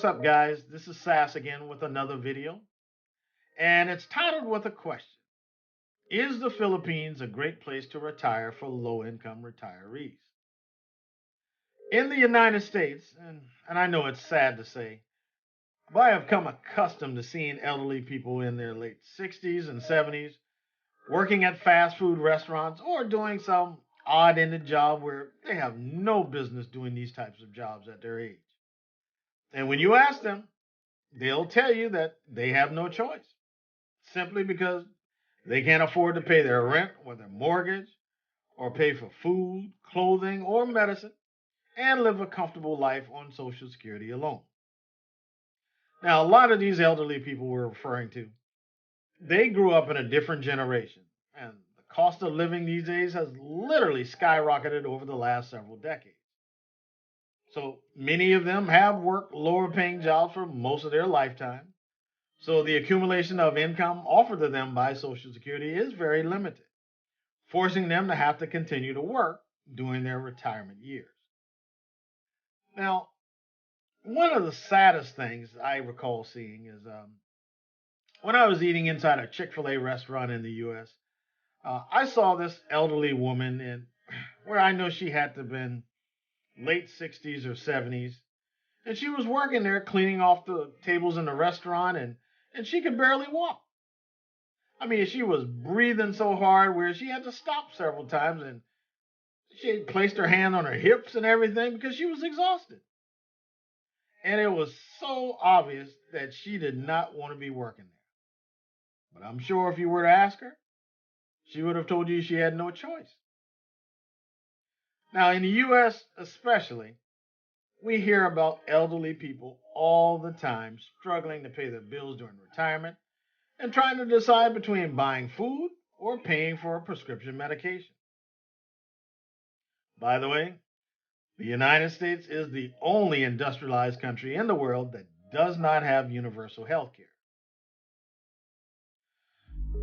up, guys? This is Sass again with another video, and it's titled with a question. Is the Philippines a great place to retire for low income retirees? In the United States, and I know it's sad to say, but I have come accustomed to seeing elderly people in their late 60s and 70s working at fast food restaurants or doing some odd ended job where they have no business doing these types of jobs at their age. And when you ask them, they'll tell you that they have no choice simply because they can't afford to pay their rent or their mortgage or pay for food, clothing, or medicine and live a comfortable life on Social Security alone. Now, a lot of these elderly people we're referring to, they grew up in a different generation, and the cost of living these days has literally skyrocketed over the last several decades. So many of them have worked lower paying jobs for most of their lifetime. So the accumulation of income offered to them by Social Security is very limited, forcing them to have to continue to work during their retirement years. Now, one of the saddest things I recall seeing is when I was eating inside a Chick-fil-A restaurant in the U.S., I saw this elderly woman in where I know she had to have been late 60s or 70s, and she was working there cleaning off the tables in the restaurant, and she could barely walk. I mean, she was breathing so hard where she had to stop several times, and she had placed her hand on her hips and everything because she was exhausted. And it was so obvious that she did not want to be working there. But I'm sure if you were to ask her, she would have told you she had no choice. Now, in the US especially, we hear about elderly people all the time struggling to pay their bills during retirement and trying to decide between buying food or paying for a prescription medication. By the way, the United States is the only industrialized country in the world that does not have universal health care.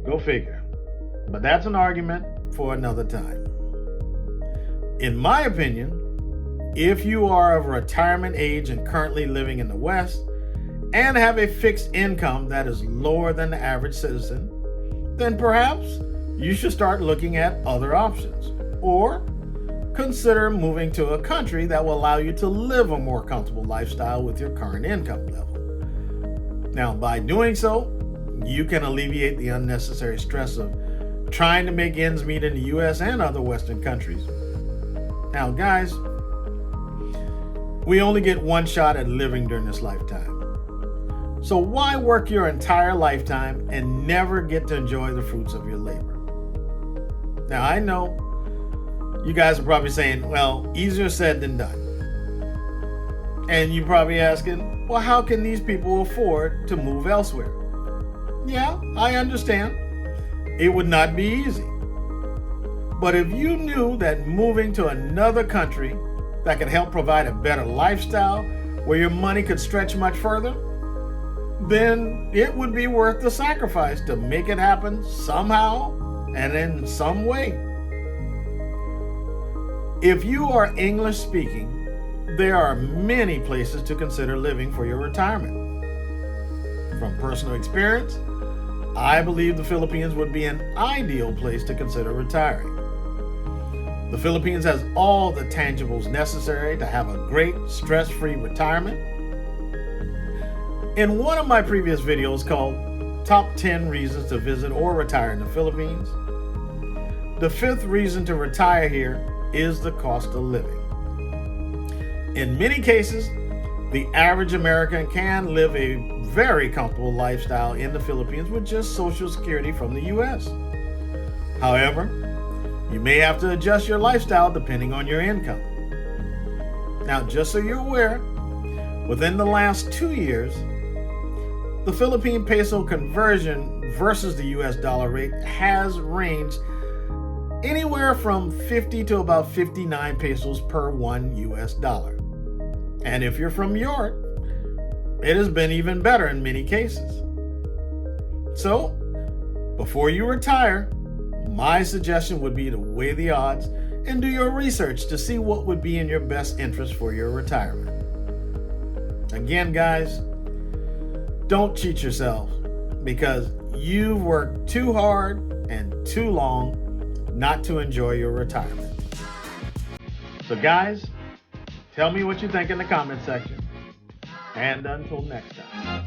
Go figure. But that's an argument for another time. In my opinion, if you are of retirement age and currently living in the West and have a fixed income that is lower than the average citizen, then perhaps you should start looking at other options or consider moving to a country that will allow you to live a more comfortable lifestyle with your current income level. Now, by doing so, you can alleviate the unnecessary stress of trying to make ends meet in the US and other Western countries. Now, guys, we only get one shot at living during this lifetime. So why work your entire lifetime and never get to enjoy the fruits of your labor? Now, I know you guys are probably saying, well, easier said than done. And you're probably asking, well, how can these people afford to move elsewhere? Yeah, I understand. It would not be easy. But if you knew that moving to another country that could help provide a better lifestyle where your money could stretch much further, then it would be worth the sacrifice to make it happen somehow and in some way. If you are English speaking, there are many places to consider living for your retirement. From personal experience, I believe the Philippines would be an ideal place to consider retiring. The Philippines has all the tangibles necessary to have a great stress-free retirement. In one of my previous videos called Top 10 Reasons to Visit or Retire in the Philippines, the fifth reason to retire here is the cost of living. In many cases, the average American can live a very comfortable lifestyle in the Philippines with just Social Security from the US. However, you may have to adjust your lifestyle depending on your income. Now, just so you're aware, within the last 2 years, the Philippine peso conversion versus the US dollar rate has ranged anywhere from 50 to about 59 pesos per 1 US dollar. And if you're from Europe, it has been even better in many cases. So, before you retire, my suggestion would be to weigh the odds and do your research to see what would be in your best interest for your retirement. Again, guys, don't cheat yourself because you've worked too hard and too long not to enjoy your retirement. So, guys, tell me what you think in the comment section. And until next time.